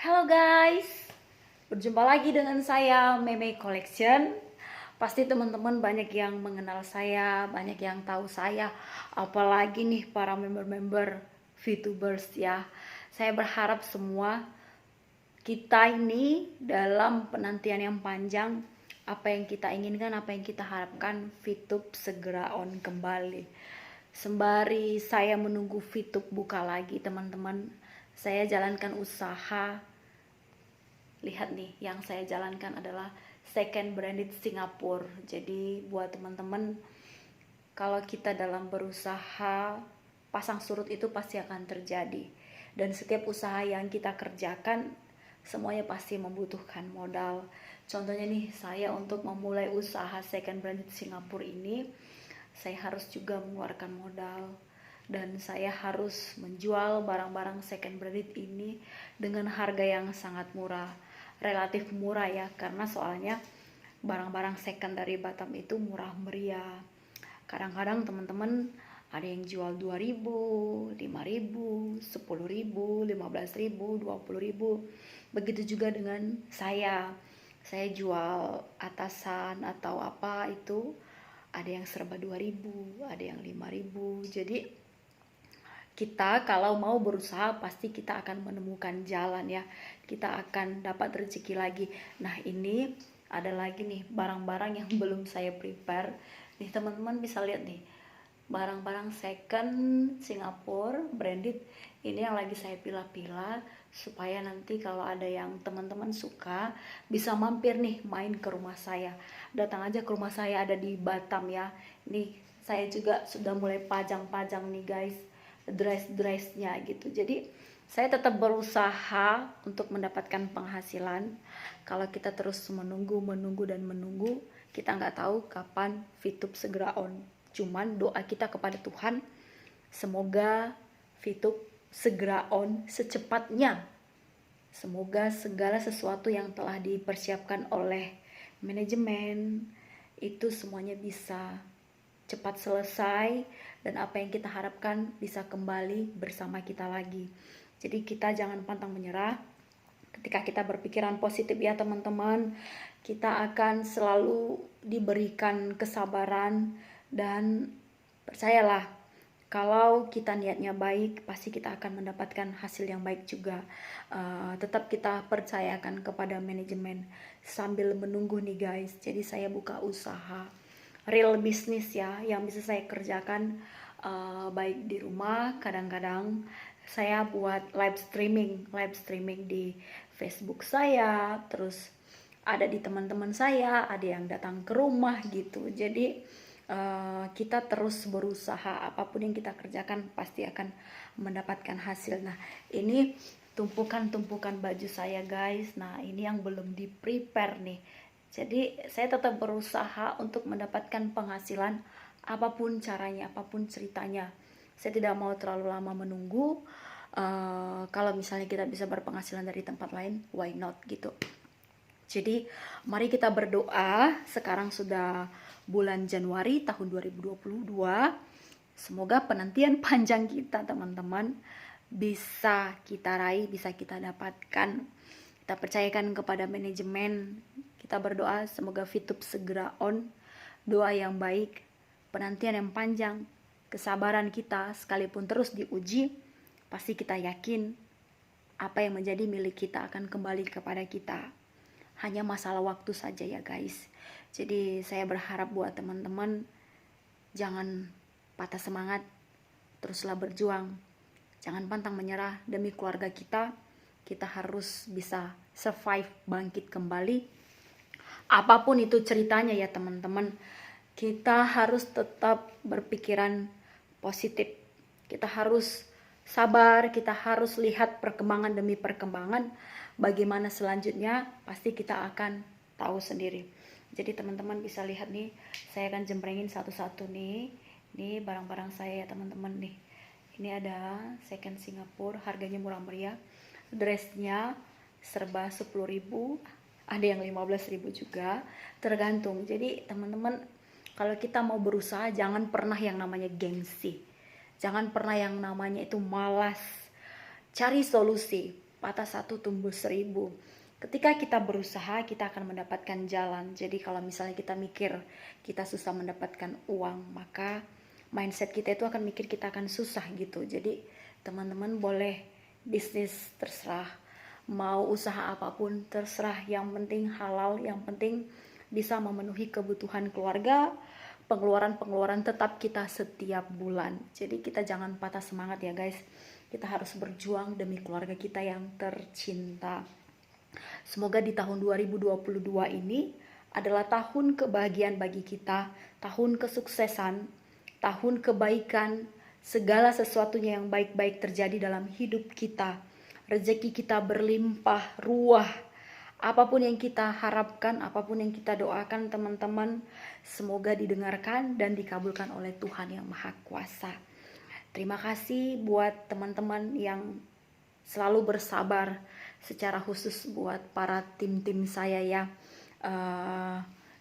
Halo guys, berjumpa lagi dengan saya Meme Collection. Pasti teman-teman banyak yang mengenal saya, banyak yang tahu saya, apalagi nih para member-member VTubers ya. Saya berharap semua kita ini dalam penantian yang panjang, apa yang kita inginkan, apa yang kita harapkan, VTube segera on kembali. Sembari saya menunggu VTube buka lagi teman-teman, saya jalankan usaha. Lihat nih, yang saya jalankan adalah second branded Singapura. Jadi buat teman-teman, kalau kita dalam berusaha, pasang surut itu pasti akan terjadi. Dan setiap usaha yang kita kerjakan, semuanya pasti membutuhkan modal. Contohnya nih, saya untuk memulai usaha second branded Singapura ini, saya harus juga mengeluarkan modal. Dan saya harus menjual barang-barang second branded ini dengan harga yang sangat murah. Relatif murah ya, karena soalnya barang-barang second dari Batam itu murah meriah. Kadang-kadang teman-teman ada yang jual 2.000, 5.000, 10.000, 15.000, 20.000. Begitu juga dengan saya. Saya jual atasan atau apa itu ada yang serba 2.000, ada yang 5.000. Jadi kita kalau mau berusaha pasti kita akan menemukan jalan ya, kita akan dapat rezeki lagi. Nah ini ada lagi nih barang-barang yang belum saya prepare nih, teman-teman bisa lihat nih, barang-barang second Singapura branded ini yang lagi saya pilah-pilah supaya nanti kalau ada yang teman-teman suka bisa mampir nih main ke rumah saya. Datang aja ke rumah saya, ada di Batam ya. Nih saya juga sudah mulai pajang-pajang nih guys, dress-dressnya gitu. Jadi saya tetap berusaha untuk mendapatkan penghasilan. Kalau kita terus menunggu dan menunggu, kita nggak tahu kapan VTube segera on. Cuman doa kita kepada Tuhan, semoga VTube segera on secepatnya. Semoga segala sesuatu yang telah dipersiapkan oleh manajemen itu semuanya bisa cepat selesai, dan apa yang kita harapkan bisa kembali bersama kita lagi. Jadi kita jangan pantang menyerah. Ketika kita berpikiran positif ya teman-teman, kita akan selalu diberikan kesabaran, dan percayalah, kalau kita niatnya baik, pasti kita akan mendapatkan hasil yang baik juga. Tetap kita percayakan kepada manajemen sambil menunggu nih guys. Jadi saya buka usaha real bisnis ya, yang bisa saya kerjakan baik di rumah. Kadang-kadang saya buat live streaming di Facebook saya, terus ada di teman-teman saya, ada yang datang ke rumah gitu. Jadi kita terus berusaha, apapun yang kita kerjakan pasti akan mendapatkan hasil. Nah ini tumpukan-tumpukan baju saya guys. Nah ini yang belum di prepare nih. Jadi saya tetap berusaha untuk mendapatkan penghasilan apapun caranya, apapun ceritanya. Saya tidak mau terlalu lama menunggu. Kalau misalnya kita bisa berpenghasilan dari tempat lain, why not gitu. Jadi mari kita berdoa. Sekarang sudah bulan Januari tahun 2022. Semoga penantian panjang kita teman-teman bisa kita raih, bisa kita dapatkan. Kita percayakan kepada manajemen. Kita berdoa semoga VTube segera on. Doa yang baik, penantian yang panjang, kesabaran kita sekalipun terus diuji, pasti kita yakin apa yang menjadi milik kita akan kembali kepada kita. Hanya masalah waktu saja ya guys. Jadi saya berharap buat teman-teman, jangan patah semangat, teruslah berjuang. Jangan pantang menyerah demi keluarga kita. Kita harus bisa survive, bangkit kembali. Apapun itu ceritanya ya teman-teman, kita harus tetap berpikiran positif. Kita harus sabar, kita harus lihat perkembangan demi perkembangan. Bagaimana selanjutnya pasti kita akan tahu sendiri. Jadi teman-teman bisa lihat nih, saya akan jembrengin satu-satu nih. Ini barang-barang saya ya teman-teman nih. Ini ada second Singapura, harganya murah meriah. Dressnya serba 10.000, ada yang 15.000 juga, tergantung. Jadi teman-teman, kalau kita mau berusaha jangan pernah yang namanya gengsi. Jangan pernah yang namanya itu malas. Cari solusi. patah satu tumbuh 1000. Ketika kita berusaha, kita akan mendapatkan jalan. Jadi kalau misalnya kita mikir kita susah mendapatkan uang, maka mindset kita itu akan mikir kita akan susah gitu. Jadi teman-teman boleh bisnis terserah, mau usaha apapun terserah, yang penting halal, yang penting bisa memenuhi kebutuhan keluarga, pengeluaran tetap kita setiap bulan. Jadi kita jangan patah semangat ya guys. Kita harus berjuang demi keluarga kita yang tercinta. Semoga di tahun 2022 ini adalah tahun kebahagiaan bagi kita, tahun kesuksesan, tahun kebaikan, segala sesuatunya yang baik-baik terjadi dalam hidup kita. Rezeki kita berlimpah ruah. Apapun yang kita harapkan, apapun yang kita doakan teman-teman, semoga didengarkan dan dikabulkan oleh Tuhan yang Maha Kuasa. Terima kasih buat teman-teman yang selalu bersabar, secara khusus buat para tim-tim saya ya,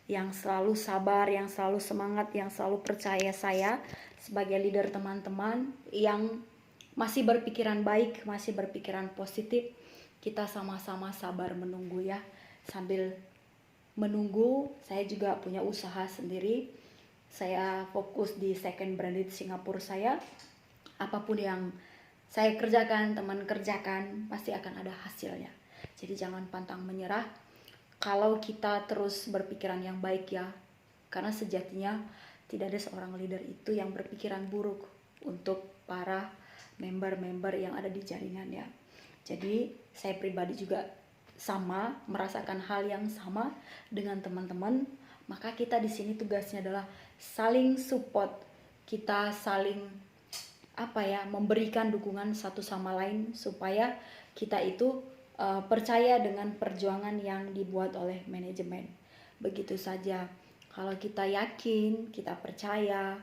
yang selalu sabar, yang selalu semangat, yang selalu percaya saya sebagai leader teman-teman yang masih berpikiran baik, masih berpikiran positif. Kita sama-sama sabar menunggu ya. Sambil menunggu, saya juga punya usaha sendiri. Saya fokus di second branded Singapura saya. Apapun yang saya kerjakan, teman kerjakan, pasti akan ada hasilnya. Jadi jangan pantang menyerah. Kalau kita terus berpikiran yang baik ya, karena sejatinya tidak ada seorang leader itu yang berpikiran buruk untuk para member-member yang ada di jaringannya. Jadi saya pribadi juga sama, merasakan hal yang sama dengan teman-teman. Maka kita di sini tugasnya adalah saling support, kita saling memberikan dukungan satu sama lain supaya kita itu percaya dengan perjuangan yang dibuat oleh manajemen. Begitu saja. Kalau kita yakin, kita percaya,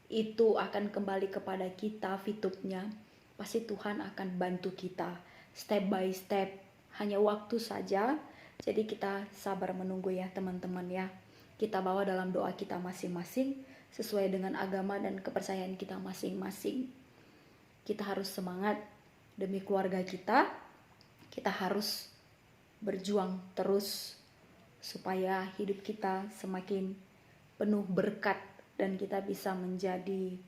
itu akan kembali kepada kita fitupnya. Pasti Tuhan akan bantu kita step by step. Hanya waktu saja. Jadi kita sabar menunggu ya teman-teman ya. Kita bawa dalam doa kita masing-masing sesuai dengan agama dan kepercayaan kita masing-masing. Kita harus semangat demi keluarga kita. Kita harus berjuang terus supaya hidup kita semakin penuh berkat dan kita bisa menjadi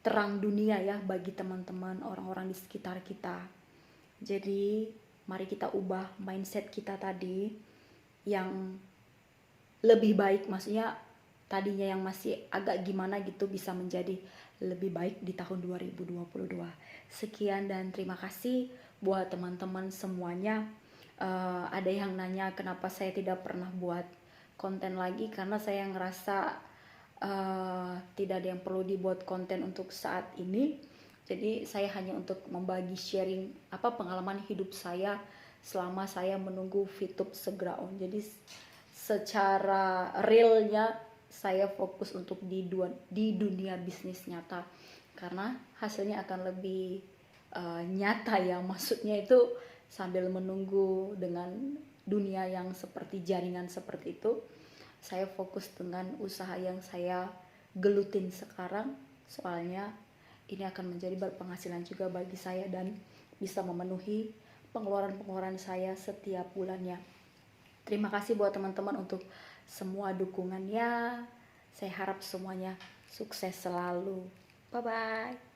terang dunia ya bagi teman-teman, orang-orang di sekitar kita. Jadi mari kita ubah mindset kita tadi yang lebih baik, maksudnya tadinya yang masih agak gimana gitu bisa menjadi lebih baik di tahun 2022. Sekian dan terima kasih buat teman-teman semuanya. Ada yang nanya kenapa saya tidak pernah buat konten lagi, karena saya ngerasa tidak ada yang perlu dibuat konten untuk saat ini. Jadi saya hanya untuk membagi sharing pengalaman hidup saya selama saya menunggu VTube segera on. Jadi secara realnya saya fokus untuk di dunia bisnis nyata, karena hasilnya akan lebih nyata ya. Maksudnya itu sambil menunggu dengan dunia yang seperti jaringan seperti itu, saya fokus dengan usaha yang saya gelutin sekarang. Soalnya ini akan menjadi berpenghasilan juga bagi saya dan bisa memenuhi pengeluaran-pengeluaran saya setiap bulannya. Terima kasih buat teman-teman untuk semua dukungannya. Saya harap semuanya sukses selalu. Bye-bye.